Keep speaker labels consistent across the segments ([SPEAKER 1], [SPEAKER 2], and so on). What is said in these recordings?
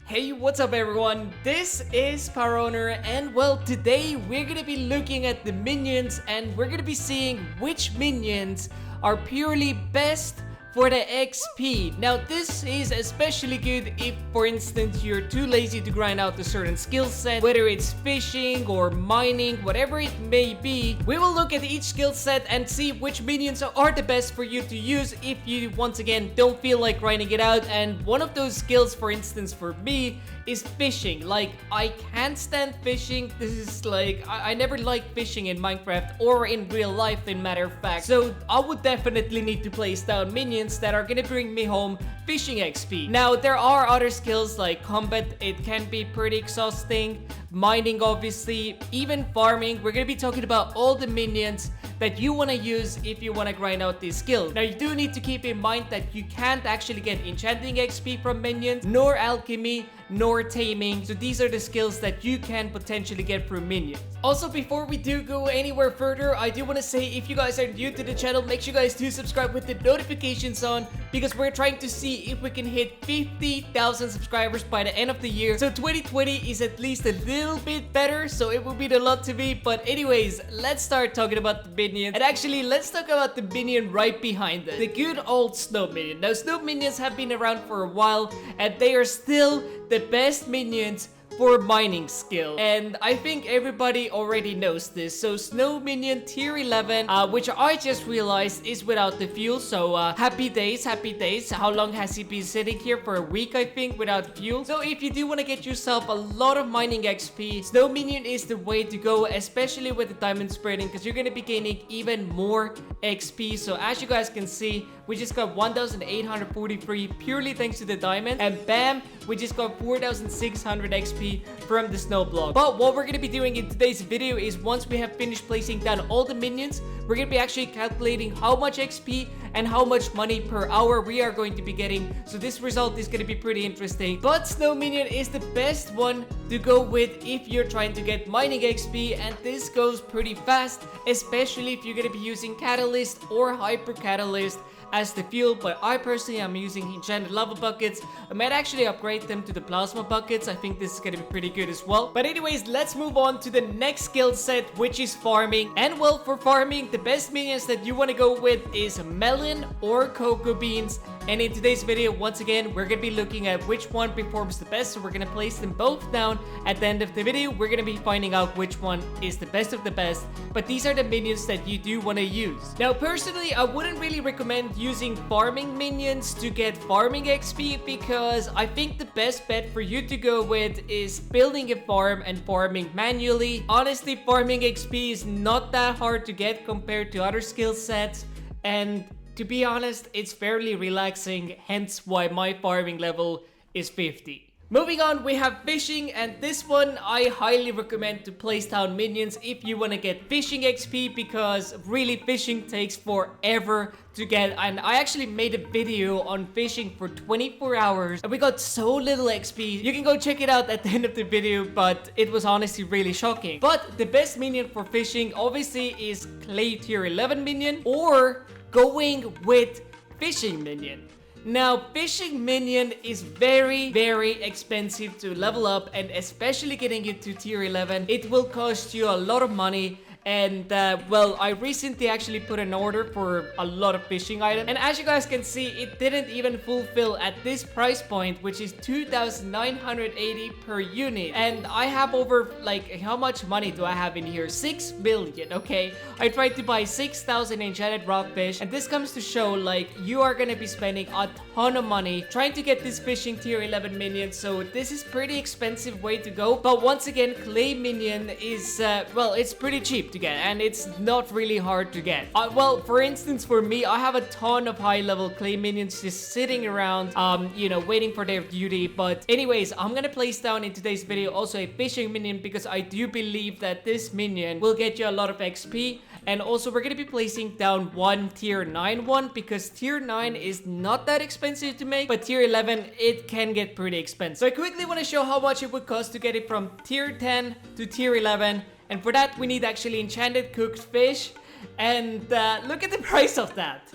[SPEAKER 1] Hey, what's up everyone? This is Owner, and well, today we're gonna be looking at the minions and we're gonna be seeing which minions are purely best for the XP. Now this is especially good if, for instance, you're too lazy to grind out a certain skill set, whether it's fishing or mining, whatever it may be. We will look at each skill set and see which minions are the best for you to use if you, once again, don't feel like grinding it out. And one of those skills, for instance, for me is fishing. Like, I can't stand fishing. This is like, I never liked fishing in Minecraft or in real life, in matter of fact. So I would definitely need to place down minions that are gonna bring me home fishing XP. Now, there are other skills like combat. It can be pretty exhausting. Mining, obviously, even farming. We're gonna be talking about all the minions that you want to use if you want to grind out this skill. Now, you do need to keep in mind that you can't actually get enchanting XP from minions, nor alchemy, nor taming. So these are the skills that you can potentially get from minions. Also, before we do go anywhere further, I do want to say, if you guys are new to the channel, make sure you guys do subscribe with the notifications on, because we're trying to see if we can hit 50,000 subscribers by the end of the year. So 2020 is at least a little bit better, so it will mean a lot to me. But anyways, let's start talking about the minions. And actually, let's talk about the minion right behind it, the good old snow minion. Now, snow minions have been around for a while, and they are still the best minions for mining skill, and I think everybody already knows this. So snow minion tier 11, which I just realized is without the fuel. So happy days, happy days. How long has he been sitting here? For a week, I think, without fuel. So if you do want to get yourself a lot of mining XP, snow minion is the way to go, especially with the diamond spreading, because you're going to be gaining even more XP. So as you guys can see, we just got 1,843 purely thanks to the diamond, and bam, we just got 4,600 XP from the snow block. But what we're going to be doing in today's video is, once we have finished placing down all the minions, we're going to be actually calculating how much XP and how much money per hour we are going to be getting. So this result is going to be pretty interesting. But snow minion is the best one to go with if you're trying to get mining XP, and this goes pretty fast, especially if you're going to be using catalyst or hyper catalyst as the fuel. But I personally am using enchanted lava buckets. I might actually upgrade them to the plasma buckets. I think this is gonna be pretty good as well. But anyways, let's move on to the next skill set, which is farming. And well, for farming, the best minions that you want to go with is melon or cocoa beans. And in today's video, once again, we're gonna be looking at which one performs the best. So we're gonna place them both down. At the end of the video, we're gonna be finding out which one is the best of the best. But these are the minions that you do want to use. Now, personally, I wouldn't really recommend using farming minions to get farming XP, because I think the best bet for you to go with is building a farm and farming manually. Honestly, farming XP is not that hard to get compared to other skill sets, and to be honest, it's fairly relaxing, hence why my farming level is 50. Moving on, we have fishing, and this one I highly recommend to place down minions if you want to get fishing XP, because really fishing takes forever to get. And I actually made a video on fishing for 24 hours and we got so little XP. You can go check it out at the end of the video, but it was honestly really shocking. But the best minion for fishing obviously is clay tier 11 minion, or going with fishing minion. Now, fishing minion is very, very expensive to level up, and especially getting it to tier 11, it will cost you a lot of money. And well, I recently actually put an order for a lot of fishing items, and as you guys can see, it didn't even fulfill at this price point, which is 2,980 per unit. And I have over, like, how much money do I have in here? 6 million. Okay, I tried to buy 6,000 enchanted rockfish, and this comes to show, like, you are gonna be spending a ton of money trying to get this fishing tier 11 minion. So this is pretty expensive way to go. But once again, clay minion is well, it's pretty cheap to get, and it's not really hard to get. Well, for instance, for me, I have a ton of high level clay minions just sitting around, you know, waiting for their duty. But anyways, I'm gonna place down in today's video also a fishing minion, because I do believe that this minion will get you a lot of XP. And also, we're gonna be placing down one tier 9 one, because tier 9 is not that expensive to make, but tier 11, it can get pretty expensive. So I quickly want to show how much it would cost to get it from tier 10 to tier 11. And for that, we need actually enchanted cooked fish. And look at the price of that.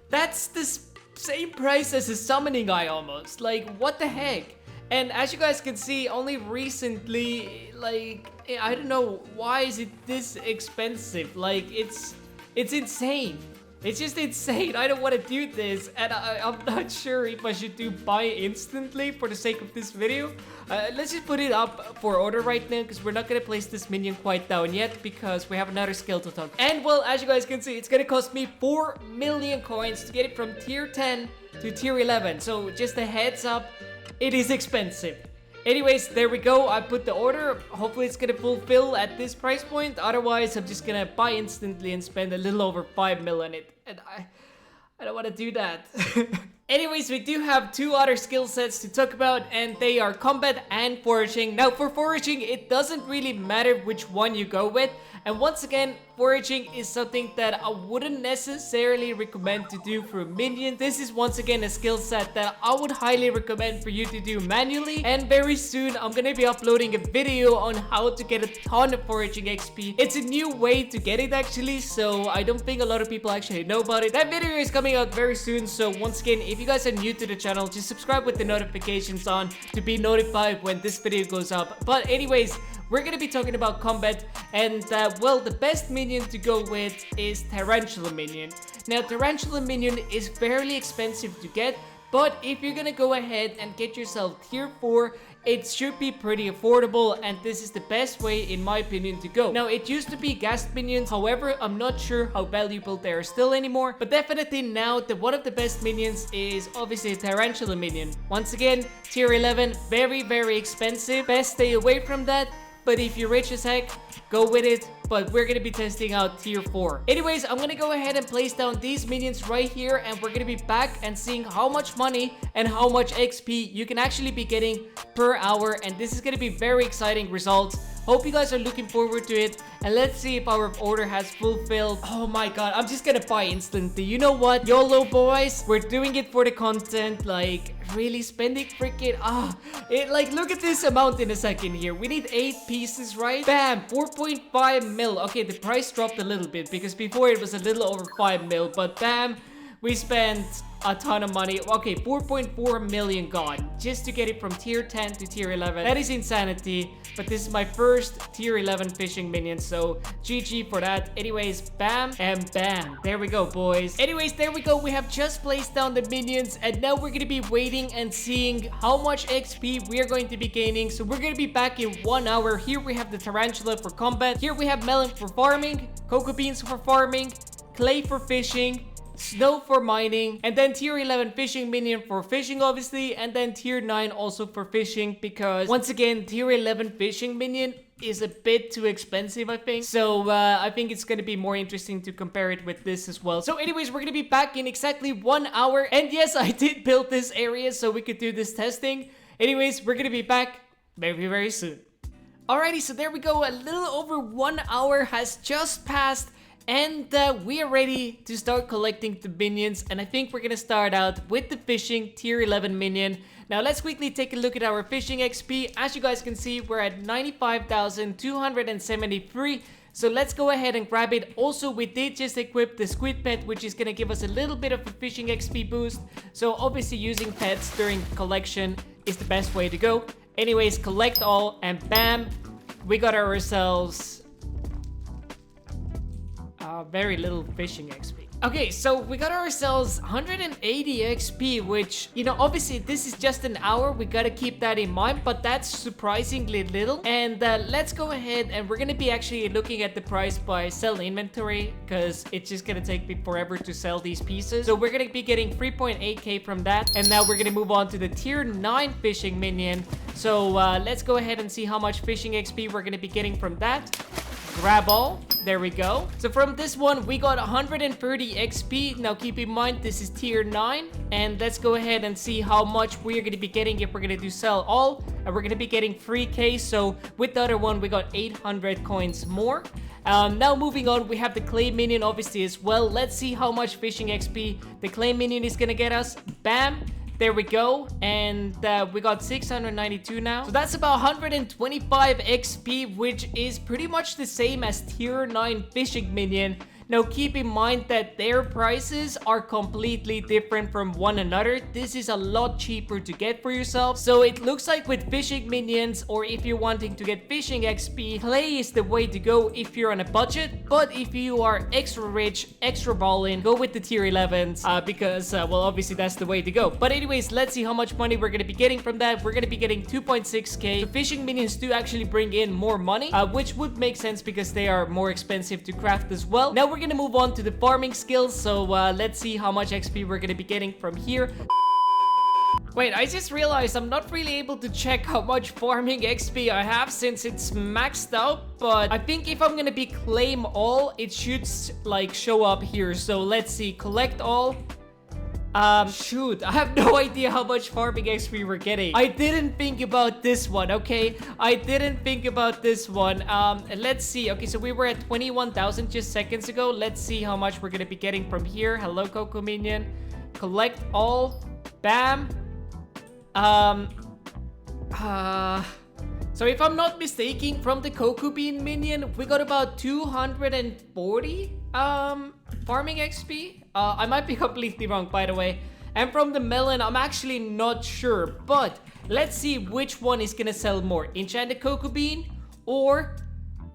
[SPEAKER 1] That's the same price as a summoning eye almost. Like, what the heck? And as you guys can see, only recently, like, I don't know, why is it this expensive? Like, it's insane. It's just insane. I don't want to do this, and I'm not sure if I should do buy instantly for the sake of this video. Let's just put it up for order right now, because we're not going to place this minion quite down yet, because we have another skill to talk. And well, as you guys can see, it's going to cost me 4 million coins to get it from tier 10 to tier 11. So just a heads up, it is expensive. Anyways, there we go. I put the order. Hopefully it's gonna fulfill at this price point. Otherwise, I'm just gonna buy instantly and spend a little over 5 mil on it. And I don't want to do that. Anyways, we do have 2 other skill sets to talk about, and they are combat and foraging. Now, for foraging, it doesn't really matter which one you go with. And once again, foraging is something that I wouldn't necessarily recommend to do for minions. This is once again a skill set that I would highly recommend for you to do manually. And very soon, I'm gonna be uploading a video on how to get a ton of foraging XP. It's a new way to get it actually, so I don't think a lot of people actually know about it. That video is coming out very soon, so once again, if you guys are new to the channel, just subscribe with the notifications on to be notified when this video goes up. But anyways, we're gonna be talking about combat, and well, the best minion to go with is Tarantula Minion. Now, Tarantula Minion is fairly expensive to get, but if you're gonna go ahead and get yourself tier 4, it should be pretty affordable, and this is the best way in my opinion to go. Now, it used to be ghast minions, however, I'm not sure how valuable they are still anymore, but definitely now one of the best minions is obviously Tarantula Minion. Once again, tier 11, very expensive. Best stay away from that. But if you're rich as heck, go with it. But we're gonna be testing out tier 4. Anyways, I'm gonna go ahead and place down these minions right here, and we're gonna be back and seeing how much money and how much XP you can actually be getting per hour. And this is gonna be very exciting results. Hope you guys are looking forward to it, and let's see if our order has fulfilled. Oh my god, I'm just gonna buy instantly. You know what? YOLO, boys. We're doing it for the content. Like, really spending freaking like, look at this amount in a second here. We need 8 pieces, right? Bam, 4.5 mil. Okay, the price dropped a little bit because before it was a little over 5 mil, but bam, we spent a ton of money. Okay, 4.4 million gone just to get it from tier 10 to tier 11. That is insanity, but this is my first tier 11 fishing minion, so GG for that. Anyways, bam and bam. There we go, boys. Anyways, there we go. We have just placed down the minions, and now we're gonna be waiting and seeing how much XP we are going to be gaining. So we're gonna be back in 1 hour. Here we have the tarantula for combat. Here we have melon for farming, cocoa beans for farming, clay for fishing, snow for mining, and then tier 11 fishing minion for fishing obviously, and then tier 9 also for fishing, because once again, tier 11 fishing minion is a bit too expensive, I think. So I think it's gonna be more interesting to compare it with this as well. So anyways, we're gonna be back in exactly 1 hour, and yes, I did build this area so we could do this testing. Anyways, we're gonna be back very soon. Alrighty, so there we go. A little over 1 hour has just passed, and we are ready to start collecting the minions. And I think we're gonna start out with the fishing tier 11 minion. Now let's quickly take a look at our fishing XP. As you guys can see, we're at 95,273. So let's go ahead and grab it. Also, we did just equip the squid pet, which is gonna give us a little bit of a fishing XP boost. So obviously using pets during collection is the best way to go. Anyways, collect all, and bam, we got ourselves very little fishing XP. Okay, so we got ourselves 180 XP, which, you know, obviously this is just an hour. We gotta keep that in mind, but that's surprisingly little. And let's go ahead, and we're gonna be actually looking at the price by sell inventory, because it's just gonna take me forever to sell these pieces. So we're gonna be getting 3.8k from that. And now we're gonna move on to the tier 9 fishing minion. So let's go ahead and see how much fishing XP we're gonna be getting from that. Grab all. There we go. So from this one, we got 130 XP. Now keep in mind, this is tier 9. And let's go ahead and see how much we're going to be getting if we're going to do sell all. And we're going to be getting 3k. So with the other one, we got 800 coins more. Now moving on, we have the clay minion obviously as well. Let's see how much fishing XP the clay minion is going to get us. Bam. There we go, and we got 692 now. So that's about 125 XP, which is pretty much the same as tier 9 fishing minion. Now keep in mind that their prices are completely different from one another. This is a lot cheaper to get for yourself. So it looks like with fishing minions, or if you're wanting to get fishing XP, clay is the way to go if you're on a budget. But if you are extra rich, extra ballin', go with the tier 11s because, well, obviously that's the way to go. But anyways, let's see how much money we're going to be getting from that. We're going to be getting 2.6k. The fishing minions do actually bring in more money, which would make sense because they are more expensive to craft as well. Now we're going to move on to the farming skills. So let's see how much XP we're going to be getting from here. Wait, I just realized I'm not really able to check how much farming XP I have since it's maxed out, but I think if I'm gonna be claim all, it should like show up here. So let's see, collect all. Shoot, I have no idea how much farming XP we're getting. I didn't think about this one, okay? I didn't think about this one. Let's see. Okay, so we were at 21,000 just seconds ago. Let's see how much we're gonna be getting from here. Hello, Coco Minion. Collect all. Bam. So if I'm not mistaken, from the Cocoa Bean Minion, we got about 240 farming XP. I might be completely wrong, by the way. And from the melon, I'm actually not sure, but let's see which one is gonna sell more, enchanted Cocoa Bean or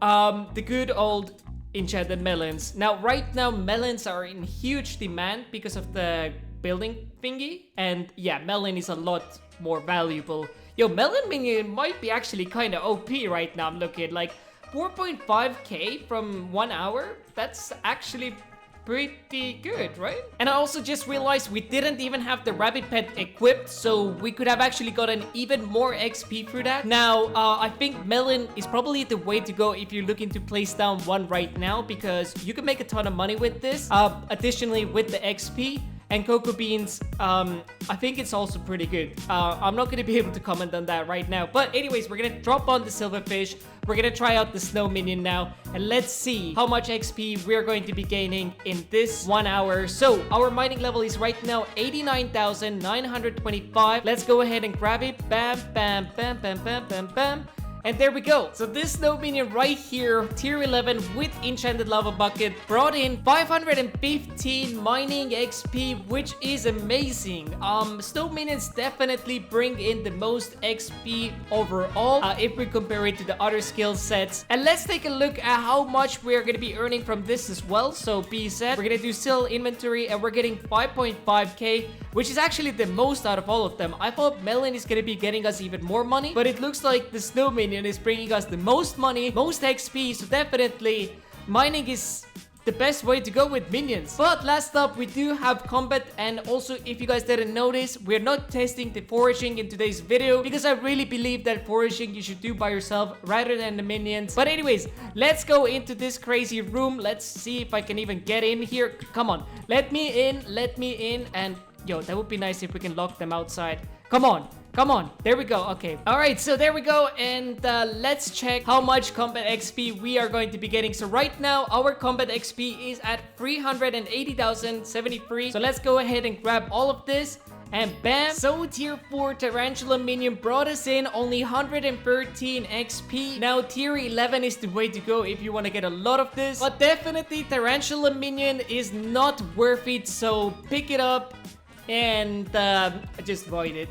[SPEAKER 1] the good old enchanted melons. Now, right now, melons are in huge demand because of the building thingy, and yeah, melon is a lot more valuable. Yo, melon minion might be actually kind of OP right now. I'm looking like 4.5k from 1 hour. That's actually pretty good, right? And I also just realized we didn't even have the rabbit pet equipped, so we could have actually gotten even more XP through that. Now, I think melon is probably the way to go if you're looking to place down one right now, because you can make a ton of money with this. Additionally, with the XP, and cocoa beans, I think it's also pretty good. I'm not going to be able to comment on that right now. But anyways, we're going to drop on the silverfish. We're going to try out the snow minion now. And let's see how much XP we're going to be gaining in this 1 hour. So our mining level is right now 89,925. Let's go ahead and grab it. Bam, bam, bam, bam, bam, bam, bam. And there we go. So this snow minion right here, tier 11 with enchanted lava bucket, brought in 515 mining XP, which is amazing. Snow minions definitely bring in the most XP overall if we compare it to the other skill sets. And let's take a look at how much we're going to be earning from this as well. So BZ, we're going to do still inventory and we're getting 5.5k, which is actually the most out of all of them. I thought melon is going to be getting us even more money, but it looks like the snow minion is bringing us the most money, most XP, so definitely mining is the best way to go with minions. But last up, we do have combat, and also if you guys didn't notice, we're not testing the foraging in today's video because I really believe that foraging you should do by yourself rather than the minions. But anyways, let's go into this crazy room. Let's see if I can even get in here. Come on, let me in, and yo, that would be nice if we can lock them outside. Come on. Come on, there we go. Okay, all right, so there we go, and let's check how much combat XP we are going to be getting. So right now our combat XP is at 380,073. So let's go ahead and grab all of this, and bam. So tier 4 tarantula minion brought us in only 113 XP. Now tier 11 is the way to go if you want to get a lot of this, but definitely tarantula minion is not worth it, so pick it up and just void it.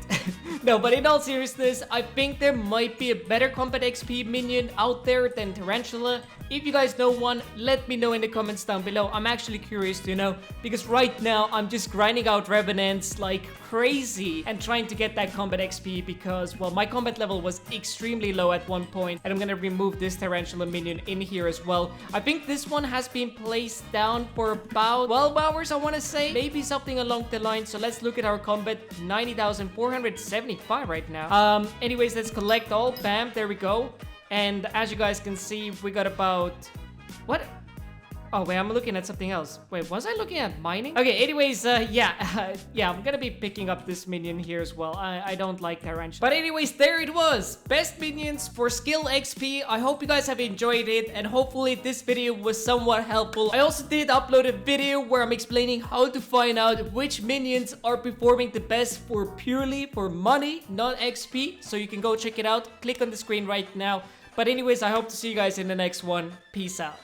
[SPEAKER 1] No, but in all seriousness, I think there might be a better combat XP minion out there than tarantula. If you guys know one, let me know in the comments down below. I'm actually curious to know, because right now I'm just grinding out revenants like crazy and trying to get that combat XP because, well, my combat level was extremely low at one point, and I'm gonna remove this tarantula minion in here as well. I think this one has been placed down for about 12 hours, I want to say, maybe something along the line. So let's look at our combat. 90,475 right now. Anyways, let's collect all. Bam, there we go. And as you guys can see, we got about... What? Oh, wait, I'm looking at something else. Wait, was I looking at mining? Okay, anyways, yeah, I'm gonna be picking up this minion here as well. I don't like tarantula. But anyways, there it was. Best minions for skill XP. I hope you guys have enjoyed it, and hopefully this video was somewhat helpful. I also did upload a video where I'm explaining how to find out which minions are performing the best for purely for money, not XP. So you can go check it out. Click on the screen right now. But anyways, I hope to see you guys in the next one. Peace out.